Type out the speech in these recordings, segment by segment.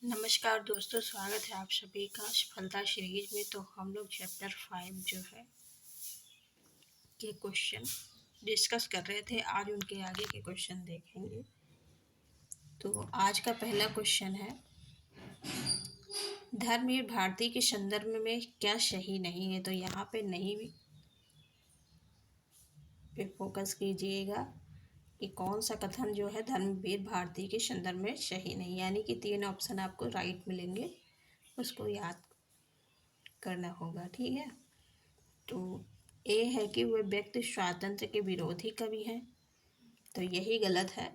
नमस्कार दोस्तों, स्वागत है आप सभी का सफलता सीरीज में। तो हम लोग चैप्टर 5 जो है के क्वेश्चन डिस्कस कर रहे थे। आज उनके आगे के क्वेश्चन देखेंगे। तो आज का पहला क्वेश्चन है, धर्मवीर भारती के संदर्भ में क्या सही नहीं है। तो यहाँ पे नहीं पे फोकस कीजिएगा कि कौन सा कथन जो है धर्मवीर भारती के संदर्भ में सही नहीं, यानी कि 3 ऑप्शन आपको राइट मिलेंगे, उसको याद करना होगा। ठीक है। तो ए है कि वे व्यक्ति स्वातंत्र्य के विरोधी कवि हैं, तो यही गलत है।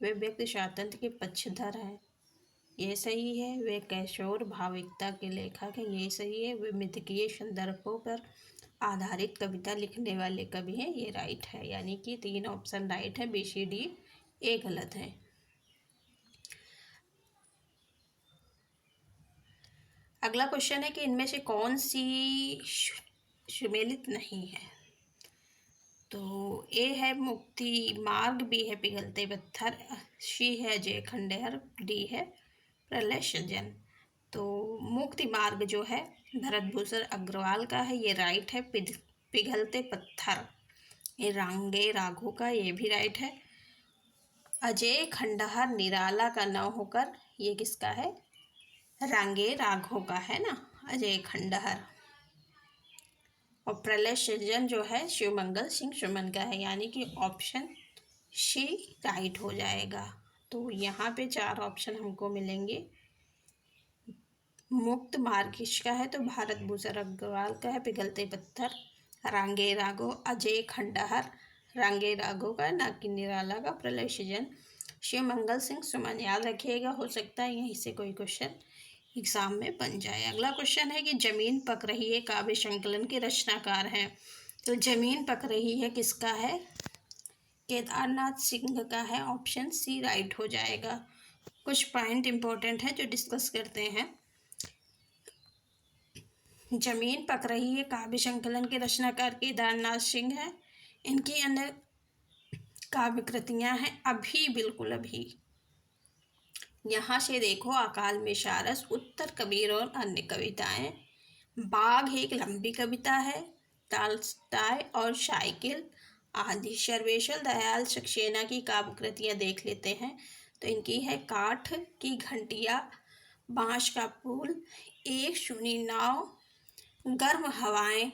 वे व्यक्ति स्वातंत्र्य के पक्षधर हैं, ये सही है। वे किशोर भाविकता के लेखक हैं, ये सही है। वे मिथकीय संदर्भों पर आधारित कविता लिखने वाले कवि हैं, ये राइट है। यानी कि 3 ऑप्शन राइट है, बी सी डी ए गलत है। अगला क्वेश्चन है कि इनमें से कौन सी सुमेलित नहीं है। तो ए है मुक्ति मार्ग, बी है पिघलते पत्थर, सी है जय खंडेहर, डी है प्रलय सृजन। तो मुक्ति मार्ग जो है भरतभूषण अग्रवाल का है, ये राइट है। पिघलते पत्थर ये रांगे राघो का, ये भी राइट है। अजय खंडहर निराला का न होकर ये किसका है, रांगे राघो का है ना, अजय खंडहर। और प्रलय सृजन जो है शिवमंगल सिंह सुमन का है, यानी कि ऑप्शन सी राइट हो जाएगा। तो यहाँ पे 4 ऑप्शन हमको मिलेंगे। मुक्त मार्ग किसका है, तो भारत भूषण अग्रवाल का है। पिघलते पत्थर रांगे राघो, अजय खंडहर रांगे राघो का, ना कि निराला का। प्रलय सृजन शिवमंगल सिंह सुमन। याद रखिएगा, हो सकता है यहीं से कोई क्वेश्चन एग्जाम में बन जाए। अगला क्वेश्चन है कि जमीन पक रही है काव्य संकलन के रचनाकार हैं। तो जमीन पक रही है किसका है, केदारनाथ सिंह का है, ऑप्शन सी राइट हो जाएगा। कुछ पॉइंट इंपॉर्टेंट है जो डिस्कस करते हैं। जमीन पक रही है काव्य संकलन के रचनाकार केदारनाथ सिंह है। इनकी अन्य काव्य कृतियां हैं अभी, बिल्कुल अभी। यहाँ से देखो, अकाल में सारस, उत्तर कबीर और अन्य कविताएं। बाघ एक लंबी कविता है। टालस्टॉय और साइकिल आदि। सर्वेश्वर दयाल सक्सेना की काव्य कृतियाँ देख लेते हैं। तो इनकी है काठ की घंटिया, बांस का पुल, एक सुनी नाव, गर्म हवाएं,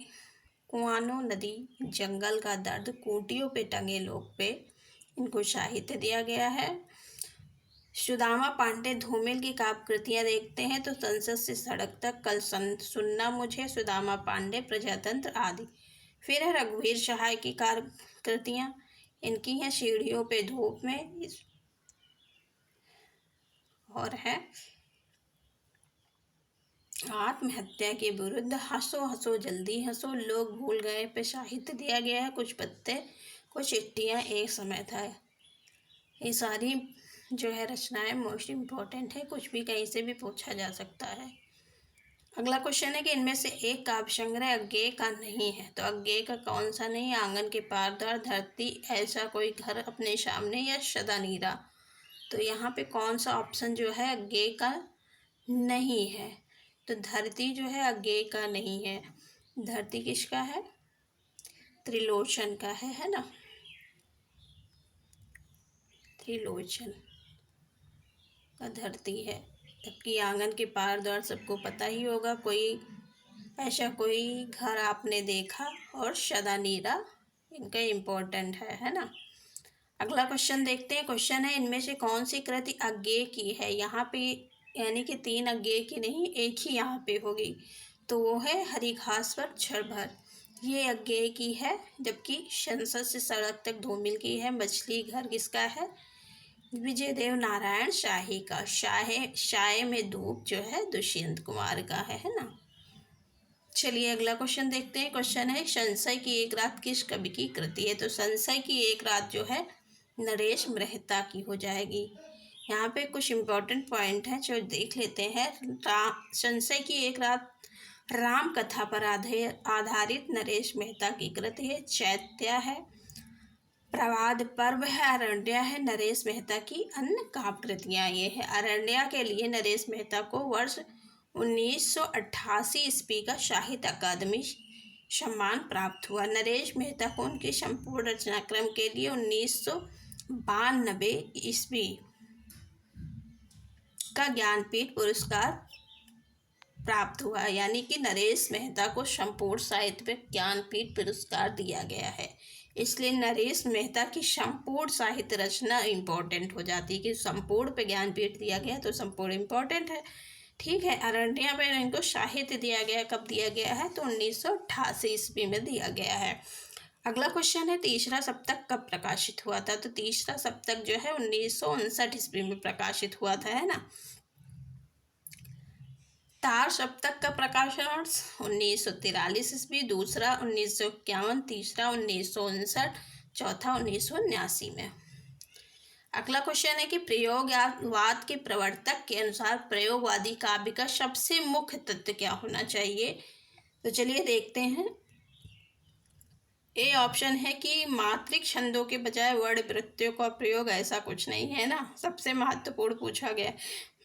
कुआनो नदी, जंगल का दर्द, खूंटियों पे टंगे लोग पे। इनको साहित्य दिया गया है। सुदामा पांडे धूमिल की काव्य कृतियाँ देखते हैं तो संसद से सड़क तक, कल सुनना मुझे, सुदामा पांडे, प्रजातंत्र आदि। फिर है रघुवीर सहाय की काव्य कृतियाँ। इनकी हैं सीढ़ियों पे धूप में, और है आत्महत्या के विरुद्ध, हंसो हंसो जल्दी हंसो, लोग भूल गए पे साहित्य दिया गया है। कुछ पत्ते कुछ चिट्ठियाँ एक समय था। ये सारी जो है रचनाएं मोस्ट इम्पॉर्टेंट है, कुछ भी कहीं से भी पूछा जा सकता है। अगला क्वेश्चन है कि इनमें से एक काव्य संग्रह अज्ञेय का नहीं है। तो अज्ञेय का कौन सा नहीं, आंगन के पारदार, धरती, ऐसा कोई घर अपने सामने, या सदा नीरा। तो यहाँ पे कौन सा ऑप्शन जो है अज्ञेय का नहीं है। तो धरती जो है अज्ञेय का नहीं है। धरती किसका है, त्रिलोचन का है ना, त्रिलोचन का धरती है। जबकि आंगन के पार द्वार सबको पता ही होगा, कोई ऐसा कोई घर आपने देखा, और सदा नीरा इनका इम्पोर्टेंट है ना। अगला क्वेश्चन देखते हैं। क्वेश्चन है, इनमें से कौन सी कृति अज्ञेय की है। यहाँ पे यानी कि 3 अज्ञेय की नहीं, एक ही यहाँ पे होगी। तो वो है हरी घास पर क्षण भर, ये अज्ञेय की है। जबकि संसद से सड़क तक धूमिल की है। मछली घर किसका है, विजय देव नारायण शाही का। शाये में धूप जो है दुष्यंत कुमार का है ना। चलिए अगला क्वेश्चन देखते हैं। क्वेश्चन है, संशय की एक रात किस कवि की कृति है। तो संशय की एक रात जो है नरेश मेहता की हो जाएगी। यहाँ पे कुछ इम्पोर्टेंट पॉइंट हैं जो देख लेते हैं। संशय की एक रात राम कथा पर आधारित नरेश मेहता की कृति है। चैत्या है, प्रवाद पर्व है, अरण्या है, नरेश मेहता की अन्य काव्य कृतियाँ ये है। अरण्या के लिए नरेश मेहता को वर्ष 1988 ईस्वी का साहित्य अकादमी सम्मान प्राप्त हुआ। नरेश मेहता को उनके संपूर्ण रचनाक्रम के लिए 1992 ईस्वी का ज्ञानपीठ पुरस्कार प्राप्त हुआ, यानी कि नरेश मेहता को संपूर्ण साहित्य में ज्ञानपीठ पुरस्कार दिया गया है। इसलिए नरेश मेहता की संपूर्ण साहित्य रचना इम्पोर्टेंट हो जाती है कि संपूर्ण पे ज्ञानपीठ दिया गया तो संपूर्ण इम्पोर्टेंट है। ठीक है, अरण्या पे इनको साहित्य दिया गया, कब दिया गया है तो 1988 ईस्वी में दिया गया है। अगला क्वेश्चन है, तीसरा सप्तक कब प्रकाशित हुआ था? तो तीसरा सप्तक जो है 1959 ईस्वी में प्रकाशित हुआ था, है ना। तार सप्तक का प्रकाशन 1943 ईस्वी, दूसरा 1951, तीसरा 1959, चौथा 1979 में। अगला क्वेश्चन है कि प्रयोगवाद के प्रवर्तक के अनुसार प्रयोगवादी काव्य का सबसे मुख्य तत्व क्या होना चाहिए? तो चलिए देखते हैं। ए ऑप्शन है कि मात्रिक छंदों के बजाय वर्ण वृत्तियों का प्रयोग, ऐसा कुछ नहीं है ना, सबसे महत्वपूर्ण पूछा गया।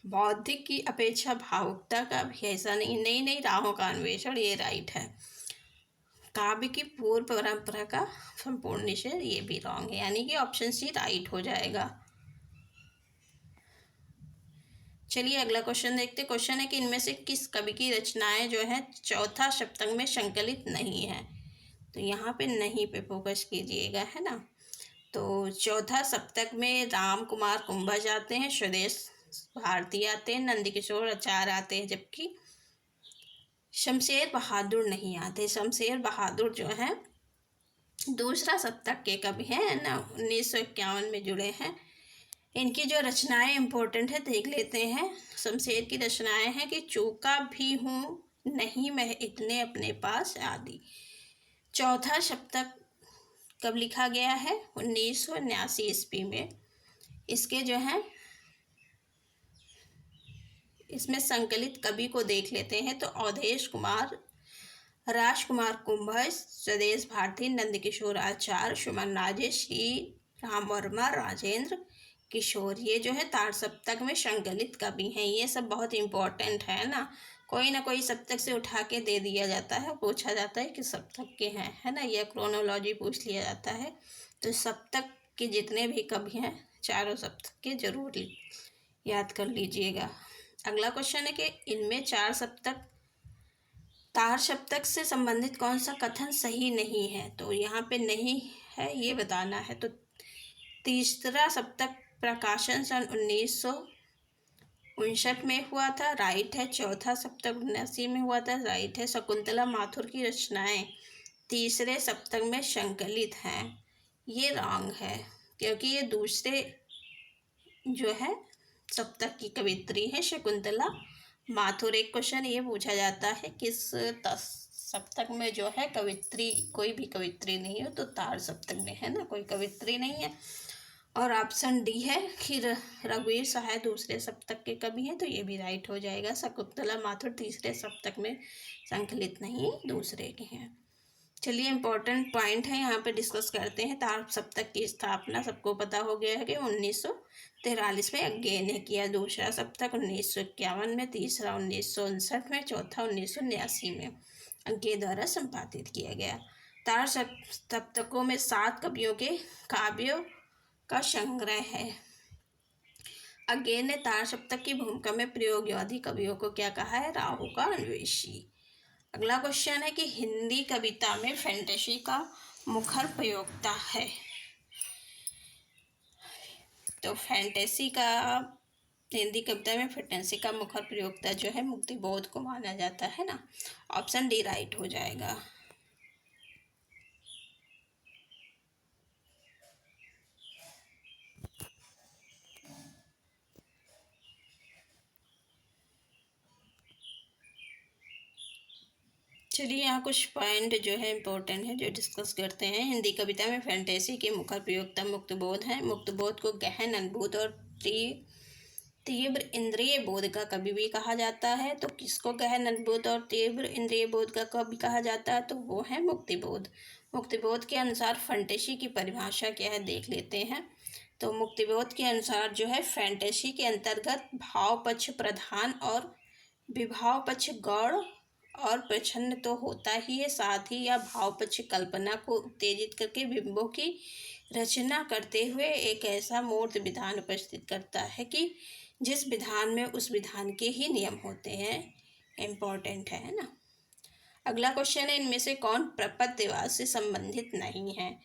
बौद्धिक की अपेक्षा भावुकता का भी, ऐसा नहीं। नई नई राहों का अन्वेषण, ये राइट है। काव्य की पूर्व परंपरा का संपूर्ण निषेध, ये भी रॉन्ग है, यानी कि ऑप्शन सी राइट हो जाएगा। चलिए अगला क्वेश्चन देखते। क्वेश्चन है कि इनमें से किस कवि की रचनाएं जो है चौथा सप्तक में संकलित नहीं है? तो यहाँ पे नहीं पे फोकस कीजिएगा, है ना। तो चौथा सप्तक में राम कुमार कुंभज आते हैं, स्वदेश भारती आते हैं, नंदकिशोर आचार्य आते हैं, जबकि शमशेर बहादुर नहीं आते। शमशेर बहादुर जो है दूसरा सप्तक के कवि हैं ना, 1951 में जुड़े हैं। इनकी जो रचनाएं इम्पोर्टेंट है देख लेते हैं। शमशेर की रचनाएं हैं कि चूका भी हूँ नहीं मैं इतने अपने पास आदि। चौथा सप्तक कब लिखा गया है? 1979 ईस्वी में। इसके जो है इसमें संकलित कवि को देख लेते हैं तो अवधेश कुमार, राजकुमार कुंभज, स्वदेश भारती, नंदकिशोर आचार्य, सुमन राजेश, श्री राम वर्मा, राजेंद्र किशोर, ये जो है तार सप्तक में संकलित कवि हैं। ये सब बहुत इम्पोर्टेंट है ना, कोई ना कोई सप्तक से उठा के दे दिया जाता है, पूछा जाता है कि सप्तक के हैं, है ना, यह क्रोनोलॉजी पूछ लिया जाता है। तो सप्तक के जितने भी कवि हैं चारों सप्तक के जरूर याद कर लीजिएगा। अगला क्वेश्चन है कि इनमें चार सप्तक तार सप्तक से संबंधित कौन सा कथन सही नहीं है? तो यहाँ पे नहीं है ये बताना है। तो तीसरा सप्तक प्रकाशन सन 1959 में हुआ था, राइट है। चौथा सप्तक 1979 में हुआ था, राइट है। शकुंतला माथुर की रचनाएं तीसरे सप्तक में संकलित हैं, ये रॉन्ग है, क्योंकि ये दूसरे जो है सप्तक की कवित्री है शकुंतला माथुर। एक क्वेश्चन ये पूछा जाता है किस सप्तक में जो है कवित्री, कोई भी कवित्री नहीं हो, तो तार सप्तक में, है ना, कोई कवित्री नहीं है। और ऑप्शन डी है कि रघुवीर सहाय दूसरे सप्तक के कवि हैं, तो ये भी राइट हो जाएगा। शकुंतला माथुर तीसरे सप्तक में संकलित नहीं, दूसरे के हैं। चलिए इम्पोर्टेंट पॉइंट है यहाँ पे डिस्कस करते हैं। तार सप्तक की स्थापना सबको पता हो गया है कि 1943 में अज्ञे ने किया। दूसरा सप्तक 1951 में, तीसरा 1959 में, चौथा 1979 में अज्ञे द्वारा संपादित किया गया। तार सप्तकों में 7 कवियों के काव्यों का संग्रह है। अज्ञे ने तार सप्तक की भूमिका में प्रयोगवादी कवियों को क्या कहा है? राहु का अन्वेषी। अगला क्वेश्चन है कि हिंदी कविता में फैंटेसी का मुखर प्रयोक्ता है। तो फैंटेसी का हिंदी कविता में फैंटेसी का मुखर प्रयोक्ता जो है मुक्तिबोध को माना जाता है ना, ऑप्शन डी राइट हो जाएगा। चलिए यहाँ कुछ पॉइंट जो है इम्पोर्टेंट है जो डिस्कस करते हैं। हिंदी कविता में फैंटेसी के मुखर प्रयोक्ता मुक्तबोध हैं। मुक्तबोध को गहन अनुभूत और तीव्र इंद्रिय बोध का कवि भी कहा जाता है। तो किसको गहन अनुभूत और तीव्र इंद्रिय बोध का कवि कहा जाता है? तो वो है मुक्तिबोध। मुक्तिबोध के अनुसार फैंटेसी की परिभाषा क्या है देख लेते हैं। तो मुक्तिबोध के अनुसार जो है फैंटेसी के अंतर्गत भाव पक्ष प्रधान और विभाव पक्ष गौण और प्रच्छन्न तो होता ही है, साथ ही यह भाव पक्ष कल्पना को उत्तेजित करके बिंबों की रचना करते हुए एक ऐसा मूर्त विधान उपस्थित करता है कि जिस विधान में उस विधान के ही नियम होते हैं। इम्पोर्टेंट है ना। अगला क्वेश्चन है, इनमें से कौन प्रपत्यवाद से संबंधित नहीं है।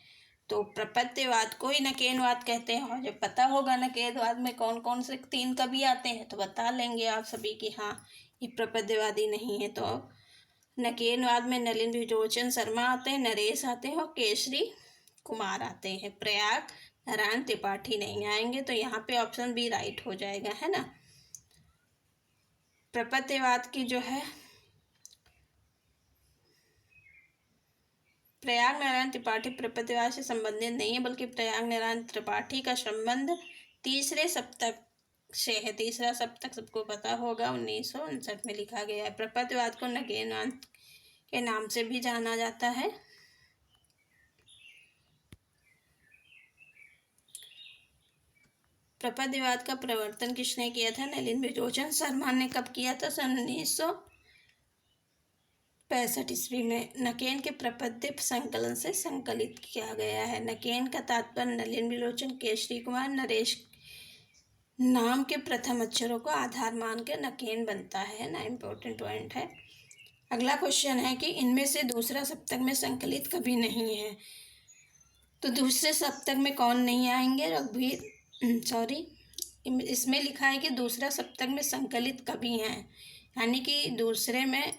तो प्रपत्यवाद को ही नकेनवाद कहते हैं, और जब पता होगा नकेनवाद में कौन कौन से 3 कवि आते हैं तो बता लेंगे आप सभी कि हाँ ये प्रपत्यवादी नहीं है। तो नकेनवाद में नलिन विलोचन शर्मा आते हैं, नरेश आते हैं और केसरी कुमार आते हैं। प्रयाग नारायण त्रिपाठी नहीं आएंगे, तो यहाँ पे ऑप्शन बी राइट हो जाएगा, है ना। प्रपत्यवाद की जो है प्रयाग नारायण त्रिपाठी प्रपत्यवाद से संबंधित नहीं है, बल्कि प्रयाग नारायण त्रिपाठी का संबंध तीसरे सप्तक से है। तीसरा सप्तक सबको पता होगा, 1959 में लिखा गया है। प्रपत्यवाद को नकेनवाद के नाम से भी जाना जाता है। प्रपत्यवाद का प्रवर्तन किसने किया था? नलिन विलोचन शर्मा ने कब किया था? सन 1965 ईस्वी में। नकेन के प्रपद्य संकलन से संकलित किया गया है। नकेन का तात्पर्य नलिन विलोचन, केसरी कुमार, नरेश नाम के प्रथम अक्षरों को आधार मानकर नकेन बनता है ना। इम्पोर्टेंट पॉइंट है। अगला क्वेश्चन है कि इनमें से दूसरा सप्तक में संकलित कभी नहीं है। तो दूसरे सप्तक में कौन नहीं आएंगे? रघुवीर इसमें लिखा है कि दूसरा सप्तक में संकलित कवि हैं, यानी कि दूसरे में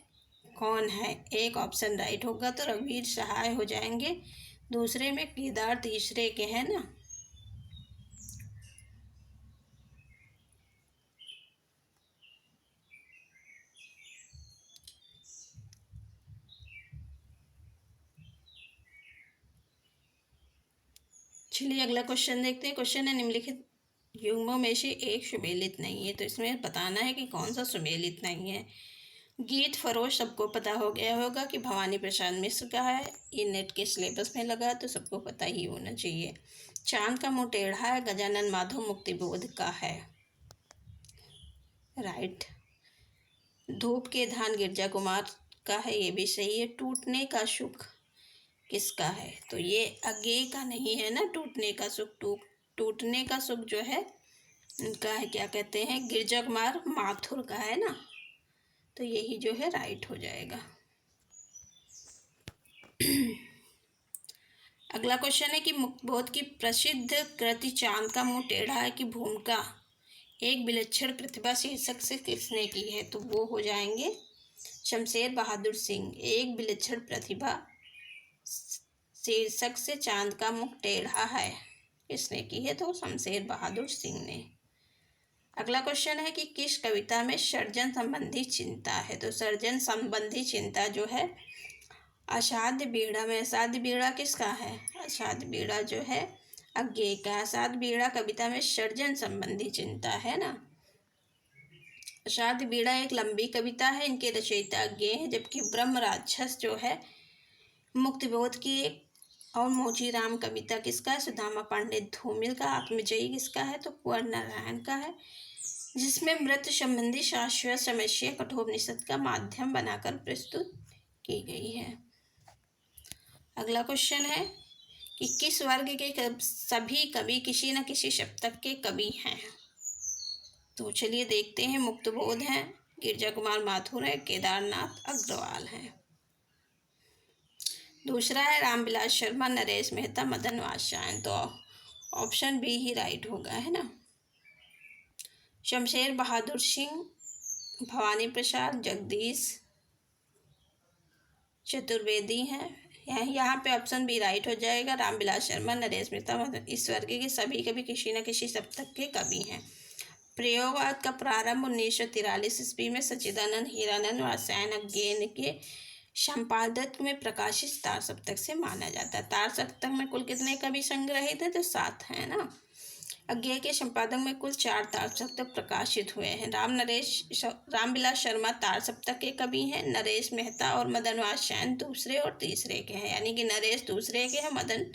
कौन है? एक ऑप्शन राइट होगा, तो रघुवीर सहाय हो जाएंगे। दूसरे में केदार तीसरे के हैं ना। चलिए अगला क्वेश्चन देखते हैं। क्वेश्चन है, निम्नलिखित युग्मों में से एक सुमेलित नहीं है। तो इसमें बताना है कि कौन सा सुमेलित नहीं है। गीत फरोश सबको पता हो गया होगा कि भवानी प्रसाद मिश्र का है, ये नेट के सिलेबस में लगा तो सबको पता ही होना चाहिए। चांद का मुंह टेढ़ा है, गजानन माधव मुक्तिबोध का है, राइट। धूप के धान गिरजा कुमार का है, ये भी सही है। टूटने का सुख किसका है? तो ये अज्ञेय का नहीं है ना। टूटने का सुख, टूटने का सुख जो है इनका है, क्या कहते हैं, गिरजा कुमार माथुर का है ना। तो यही जो है राइट हो जाएगा। अगला क्वेश्चन है कि मुक्तिबोध की प्रसिद्ध कृति चांद का मुंह टेढ़ा है की भूमिका एक विलक्षण प्रतिभा शीर्षक से किसने की है? तो वो हो जाएंगे शमशेर बहादुर सिंह। एक विलक्षण प्रतिभा शीर्षक से चांद का मुख टेढ़ा है किसने की है? तो शमशेर बहादुर सिंह ने। अगला क्वेश्चन है कि किस कविता में सर्जन संबंधी चिंता है? तो सर्जन संबंधी चिंता जो है असाध्य बीड़ा में। असाध्य बीड़ा किसका है? असाध्य बीड़ा जो है अज्ञेय का। असाध्य बीड़ा कविता में सर्जन संबंधी चिंता है ना। असाध्य बीड़ा एक लंबी कविता है, इनके रचयिता अज्ञेय है, जबकि ब्रह्म राक्षस जो है मुक्तिबोध की एक और मोचीराम कविता किसका है? सुदामा पांडे धूमिल का। आत्मजयी किसका है? तो कुंवर नारायण का है, जिसमें मृत्यु संबंधी शाश्वत समस्या कठोपनिषद का माध्यम बनाकर प्रस्तुत की गई है। अगला क्वेश्चन है कि किस वर्ग के सभी कवि किसी न किसी सप्तक के कवि हैं? तो चलिए देखते हैं। मुक्तिबोध हैं, गिरजा कुमार माथुर है, केदारनाथ अग्रवाल हैं। दूसरा है रामविलास शर्मा, नरेश मेहता, मदन वात्स्यायन। तो ऑप्शन बी ही राइट होगा, है ना। शमशेर बहादुर सिंह, भवानी प्रसाद, जगदीश चतुर्वेदी हैं। यहाँ पे ऑप्शन बी राइट हो जाएगा। रामविलास शर्मा, नरेश मेहता, इस वर्ग के सभी कवि किसी न किसी सप्तक के कवि हैं। प्रयोगवाद का प्रारंभ 1943 ईस्वी में सच्चिदानंद हीरानंद वात्स्यायन अज्ञेय के संपादक में प्रकाशित तार सप्तक से माना जाता है। तार सप्तक में कुल कितने कवि संग्रहित है? तो 7 है ना। अज्ञेय के संपादक में कुल 4 तार सप्तक प्रकाशित हुए हैं। रामविलास शर्मा तार सप्तक के कवि हैं। नरेश मेहता और मदन सेन दूसरे और तीसरे के हैं, यानी कि नरेश दूसरे के हैं, मदन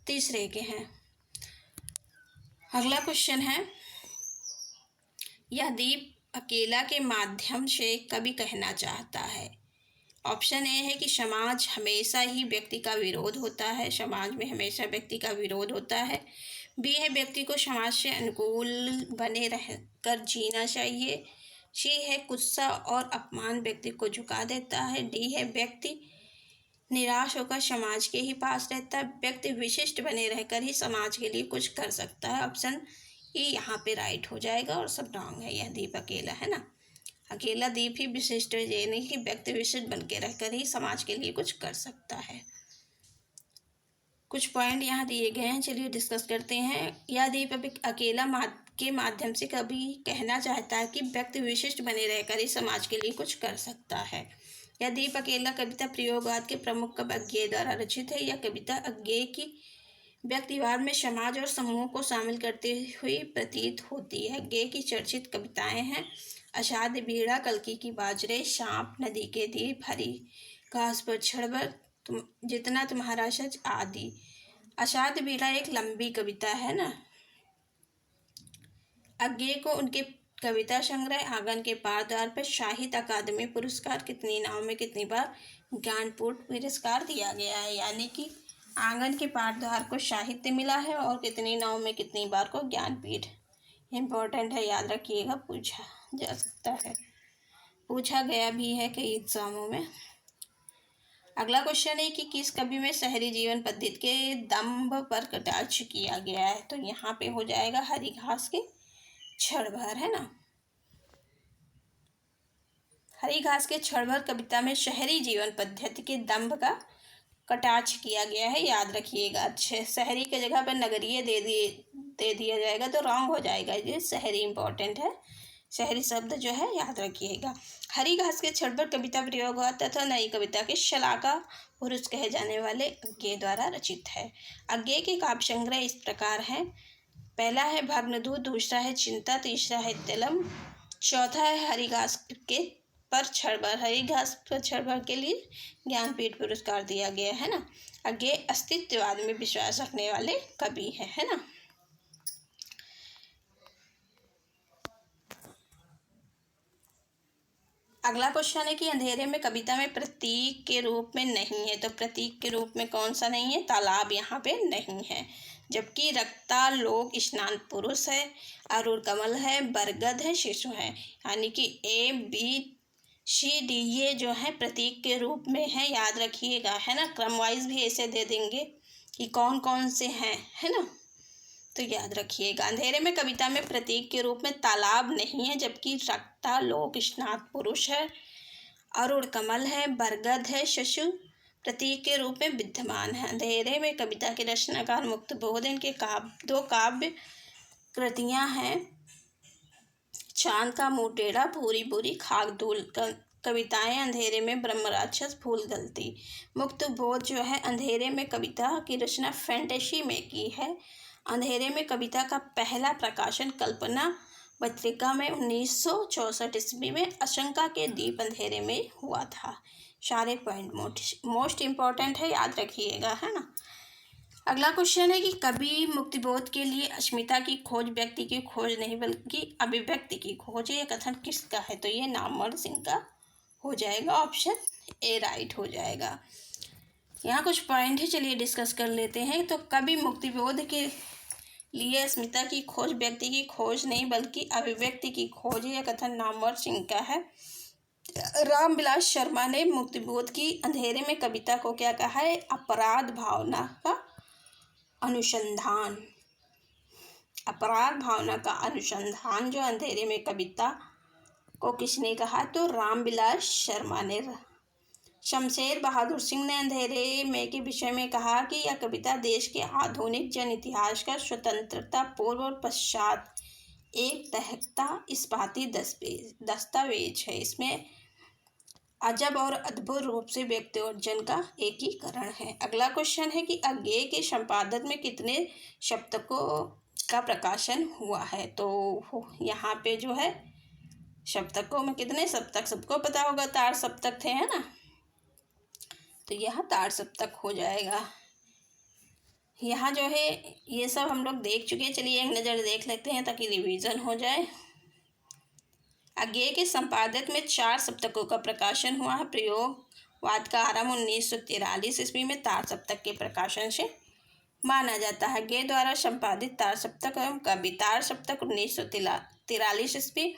तीसरे के हैं। अगला क्वेश्चन है, यह दीप अकेला के माध्यम से कवि कहना चाहता है। ऑप्शन ए है कि समाज हमेशा ही व्यक्ति का विरोध होता है, समाज में हमेशा व्यक्ति का विरोध होता है। बी है व्यक्ति को समाज से अनुकूल बने रहकर जीना चाहिए। सी है गुस्सा और अपमान व्यक्ति को झुका देता है। डी है व्यक्ति निराश होकर समाज के ही पास रहता है। व्यक्ति विशिष्ट बने रहकर ही समाज के लिए कुछ कर सकता है। ऑप्शन ई यहाँ पे राइट हो जाएगा और सब रॉन्ग है। यह दीप अकेला है ना, अकेला दीप ही विशिष्ट है, ये नहीं कि व्यक्ति विशिष्ट बन के रहकर ही समाज के लिए कुछ कर सकता है। कुछ पॉइंट यहाँ दिए गए हैं, चलिए डिस्कस करते हैं। यह दीप अकेला के माध्यम से कभी कहना चाहता है कि व्यक्ति विशिष्ट बने रहकर ही समाज के लिए कुछ कर सकता है। यह दीप अकेला कविता प्रयोगवाद के प्रमुख कवि अज्ञेय द्वारा रचित है। यह कविता अज्ञेय की व्यक्तिवाद में समाज और समूह को शामिल करते हुए प्रतीत होती है। अज्ञेय की चर्चित कविताएं हैं अषाढ़ बीड़ा, कल्कि की बाजरे, सांप, नदी के दीप, हरी घास पर छड़बर, जितना तुम्हारा सच आदि। अषाढ़ बीड़ा एक लंबी कविता है ना। अज्ञेय को उनके कविता संग्रह आंगन के पार द्वार पर साहित्य अकादमी पुरस्कार, कितनी नाव में कितनी बार ज्ञानपीठ पुरस्कार दिया गया है, यानी कि आंगन के पार द्वार को साहित्य मिला है और कितनी नाव में कितनी बार को ज्ञानपीठ। इम्पोर्टेंट है, याद रखिएगा, पूछा जा सकता है, पूछा गया भी है कई एग्जामों में। अगला क्वेश्चन है कि किस कवि में शहरी जीवन पद्धति के दंभ पर कटाक्ष किया गया है। तो यहाँ पे हो जाएगा हरी घास के क्षणभर, है ना। हरी घास के क्षणभर कविता में शहरी जीवन पद्धति के दंभ का कटाक्ष किया गया है, याद रखिएगा। अच्छे शहरी के जगह पर नगरीय दे दिया जाएगा तो रॉन्ग हो जाएगा, ये शहरी इंपॉर्टेंट है, शहरी शब्द जो है याद रखिएगा। हरी घास के क्षणभर कविता प्रयोगवाद तथा नई कविता के शलाका पुरुष कहे जाने वाले अज्ञेय द्वारा रचित है। अज्ञेय के काव्य संग्रह इस प्रकार हैं। पहला है भग्नदूत, दूसरा है चिंता, तीसरा है तिलम, चौथा है हरी घास के पर क्षणभर। हरी घास पर क्षणभर के लिए ज्ञानपीठ पुरस्कार दिया गया है ना। अज्ञेय अस्तित्ववाद में विश्वास रखने वाले कवि है ना। अगला क्वेश्चन है कि अंधेरे में कविता में प्रतीक के रूप में नहीं है। तो प्रतीक के रूप में कौन सा नहीं है, तालाब यहाँ पे नहीं है। जबकि रक्ता लोक स्नान पुरुष है, अरुण कमल है, बरगद है, शिशु है, यानी कि ए बी सी डी ये जो है प्रतीक के रूप में है, याद रखिएगा, है ना। क्रम वाइज भी ऐसे दे देंगे कि कौन कौन से हैं, है ना, तो याद रखिएगा। अंधेरे में कविता में प्रतीक के रूप में तालाब नहीं है, जबकि रक्ता लोक स्नात पुरुष है, अरुण कमल है, बरगद है, शिशु प्रतीक के रूप में विद्यमान है। अंधेरे में कविता के रचनाकार मुक्त बोध, इनके दो काव्य कृतियां हैं, चांद का मुंह टेढ़ा, पूरी पूरी खाक धूल कविताएं, अंधेरे में ब्रह्म राक्षस, फूल गलती। मुक्त बोध जो है अंधेरे में कविता की रचना फैंटेसी में की है। अंधेरे में कविता का पहला प्रकाशन कल्पना पत्रिका में 1964 ईस्वी में आशंका के दीप अंधेरे में हुआ था। सारे पॉइंट मोस्ट इम्पॉर्टेंट है, याद रखिएगा, है ना। अगला क्वेश्चन है कि कवि मुक्तिबोध के लिए अस्मिता की खोज व्यक्ति की खोज नहीं बल्कि अभिव्यक्ति की खोज है। यह कथन किसका है, तो ये नामवर सिंह का हो जाएगा, ऑप्शन ए राइट हो जाएगा। यहाँ कुछ पॉइंट है, चलिए डिस्कस कर लेते हैं। तो कवि मुक्तिबोध के लिए अस्मिता की खोज व्यक्ति की खोज नहीं बल्कि अभिव्यक्ति की खोज है, यह कथन नामवर सिंह का है। रामविलास शर्मा ने मुक्तिबोध की अंधेरे में कविता को क्या कहा है, अपराध भावना का अनुसंधान। अपराध भावना का अनुसंधान जो अंधेरे में कविता को किसने कहा, तो रामविलास शर्मा ने। शमशेर बहादुर सिंह ने अंधेरे में के विषय में कहा कि यह कविता देश के आधुनिक जन इतिहास का स्वतंत्रता पूर्व और पश्चात एक दहकता इस्पाती दस्तावेज है। इसमें अजब और अद्भुत रूप से व्यक्ति और जन का एकीकरण है। अगला क्वेश्चन है कि अज्ञेय के संपादन में कितने का प्रकाशन हुआ है। तो यहाँ पे जो है सप्तकों में कितने सप्तक सबको पता होगा, तार सप्तक थे, है ना। तो यह तार सप्तक हो जाएगा। यहाँ जो है ये सब हम लोग देख चुके हैं। चलिए एक नज़र देख लेते हैं ताकि रिवीजन हो जाए। अज्ञेय के संपादक में 4 सप्तकों का प्रकाशन हुआ है। प्रयोगवाद का आरंभ 1943 ईस्वी में तार सप्तक के प्रकाशन से माना जाता है। अज्ञेय द्वारा संपादित तार सप्तक एवं कवि तार सप्तक 1943 ईस्वी।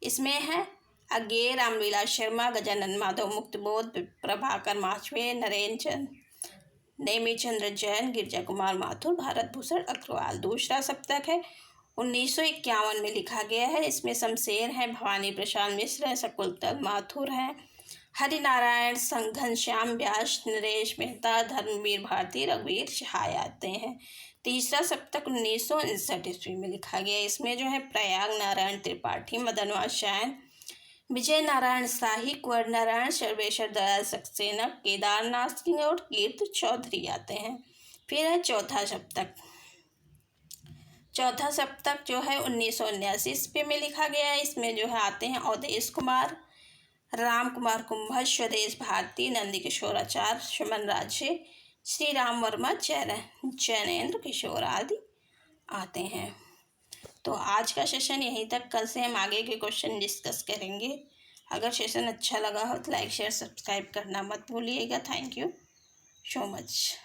इसमें है अज्ञेय, रामविलास शर्मा, गजानन माधव मुक्तबोध, प्रभाकर माछवे, नेमीचंद्र जैन, गिरजा कुमार माथुर, भारत भूषण अग्रवाल। दूसरा सप्तक है 1951 में लिखा गया है। इसमें शमशेर हैं, भवानी प्रसाद मिश्र हैं, शकुंतल माथुर हैं, हरिनारायण, घनश्याम व्यास, नरेश मेहता, धर्मवीर भारती, रघुवीर सहाय आते हैं। तीसरा सप्तक 1959 ईस्वी में लिखा गया। इसमें जो है प्रयाग नारायण त्रिपाठी, मदनवास शयन, विजय नारायण शाही, कुंवर नारायण, सर्वेश्वर दयाल सक्सेना, केदारनाथ सिंह और कीर्त चौधरी आते हैं। फिर है चौथा सप्तक। चौथा सप्तक जो है 1979 ईस्वी में लिखा गया है। इसमें जो है आते हैं अवधेश कुमार, राम कुमार कुंभज, स्वदेश भारती, नंदकिशोर आचार्य, सुमन राजे, श्री राम वर्मा, जैनेन्द्र किशोर आदि आते हैं। तो आज का सेशन यहीं तक। कल से हम आगे के क्वेश्चन डिस्कस करेंगे। अगर सेशन अच्छा लगा हो तो लाइक शेयर सब्सक्राइब करना मत भूलिएगा। Thank you so much.